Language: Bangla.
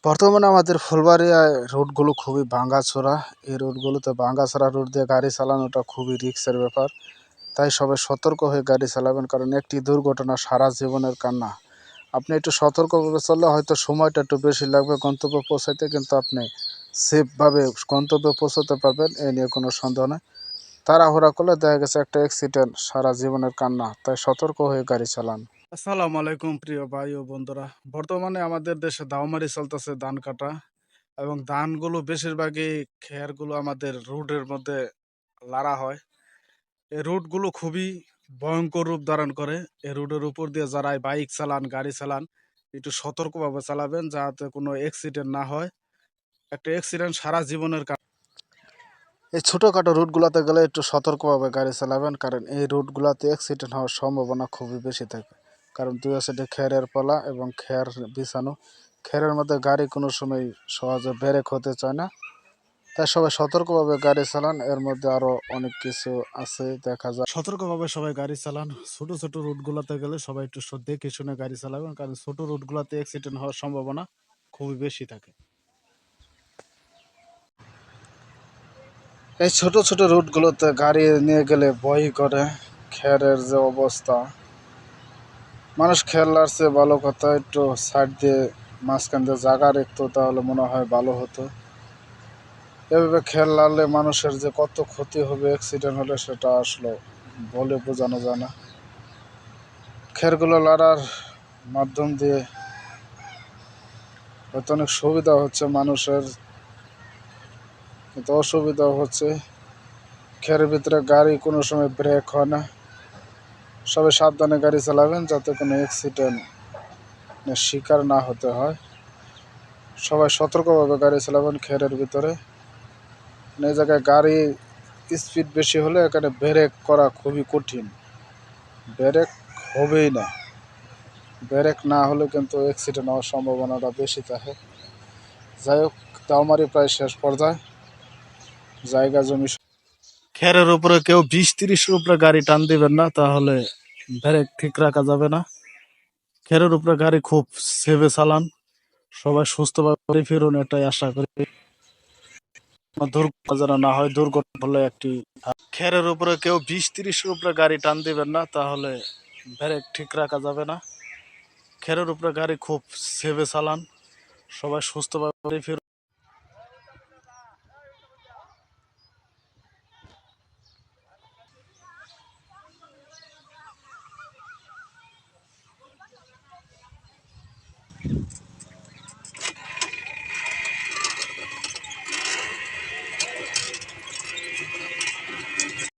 বর্তমানে আমাদের ফুলবাড়িয়ায় রুটগুলো খুবই ভাঙাচোরা। এই রুটগুলোতে ভাঙাচোরা রুট দিয়ে গাড়ি চালানোটা খুবই রিস্কের ব্যাপার। তাই সবাই সতর্ক হয়ে গাড়ি চালাবেন, কারণ একটি দুর্ঘটনা সারা জীবনের কান্না। আপনি একটু সতর্কভাবে চললে হয়তো সময়টা একটু বেশি লাগবে গন্তব্যে পৌঁছাইতে, কিন্তু আপনি সেফভাবে গন্তব্যে পৌঁছাতে পারবেন, এ নিয়ে কোনো সন্দেহ নেই। তাড়াহুড়া করলে দেখা গেছে একটা অ্যাক্সিডেন্ট সারা জীবনের কান্না। তাই সতর্ক হয়ে গাড়ি চালান। আসসালামু আলাইকুম প্রিয় ভাই ও বন্ধুরা। বর্তমানে আমাদের দেশে দাওমারি চলতেছে ধান কাটা, এবং ধানগুলো বেশিরভাগই খেরগুলো আমাদের রুটের মধ্যে লাড়া হয়। এই রুটগুলো খুবই ভয়ঙ্কর রূপ ধারণ করে। এই রুটের উপর দিয়ে যারা বাইক চালান, গাড়ি চালান, একটু সতর্কভাবে চালাবেন যাতে কোনো অ্যাক্সিডেন্ট না হয়। একটা অ্যাক্সিডেন্ট সারা জীবনের এই ছোটোখাটো রুটগুলোতে গেলে একটু সতর্কভাবে গাড়ি চালাবেন, কারণ এই রুটগুলোতে অ্যাক্সিডেন্ট হওয়ার সম্ভাবনা খুবই বেশি থাকে। কারণ দুই সাইডে খেরের পালা এবং খের বিছানো, খেরের মধ্যে গাড়ি কোনো সময় সহজে ব্রেক হতে চায় না। তাই সবাই সতর্কভাবে গাড়ি চালান। এর মধ্যে আরও অনেক কিছু আছে দেখা যায়। সতর্কভাবে সবাই গাড়ি চালান। ছোট ছোট রুটগুলোতে গেলে সবাই একটু দেখে শুনে গাড়ি চালাবেন, কারণ ছোট রুটগুলোতে অ্যাক্সিডেন্ট হওয়ার সম্ভাবনা খুবই বেশি থাকে। এই ছোট ছোট রুটগুলোতে গাড়ি নিয়ে গেলে ভয় করে। খেরের যে অবস্থা, মানুষ খেয়াল লাগছে ভালো কথা, একটু সাইড দিয়ে মাঝখান দিয়ে জায়গা রাখতো তাহলে মনে হয় ভালো হতো। এভাবে খেয়াল লাগলে মানুষের যে কত ক্ষতি হবে অ্যাক্সিডেন্ট হলে সেটা আসলে বলে বোঝানো যায় না। খেরগুলো লাড়ার মাধ্যম দিয়ে হয়তো অনেক সুবিধা হচ্ছে মানুষের, কিন্তু অসুবিধাও হচ্ছে। খেরের ভিতরে গাড়ি কোনো সময় ব্রেক হয় না। সবাই সাবধানে গাড়ি চালাবেন যাতে কোনো অ্যাক্সিডেন্ট শিকার না হতে হয়। সবাই সতর্কভাবে গাড়ি চালাবেন খেরের ভিতরে। এই জায়গায় গাড়ি স্পিড বেশি হলে এখানে ব্রেক করা খুবই কঠিন। ব্রেক হবেই না। ব্রেক না হলে কিন্তু অ্যাক্সিডেন্ট হওয়ার সম্ভাবনাটা বেশি থাকে। যাই হোক, দাওমারি প্রায় শেষ পর্যায়ে। জায়গা জমি খেরের উপরে কেউ 20-30-এর উপরে গাড়ি টান দিবেন না, তাহলে ব্রেক ঠিক রাখা যাবে না। খেরের উপরে গাড়ি খুব সেভে চালান। সবাই সুস্থভাবে ফিরুন, এটাই আশা করি। দুর্ঘটনা যেন না হয়। দুর্ঘটনা হলে একটি খেরের উপরে কেউ 20-30-এর উপরে গাড়ি টান দিবেন না, তাহলে ব্রেক ঠিক রাখা যাবে না। খেরের উপরে গাড়ি খুব সেভে চালান। সবাই সুস্থভাবে ফিরুন।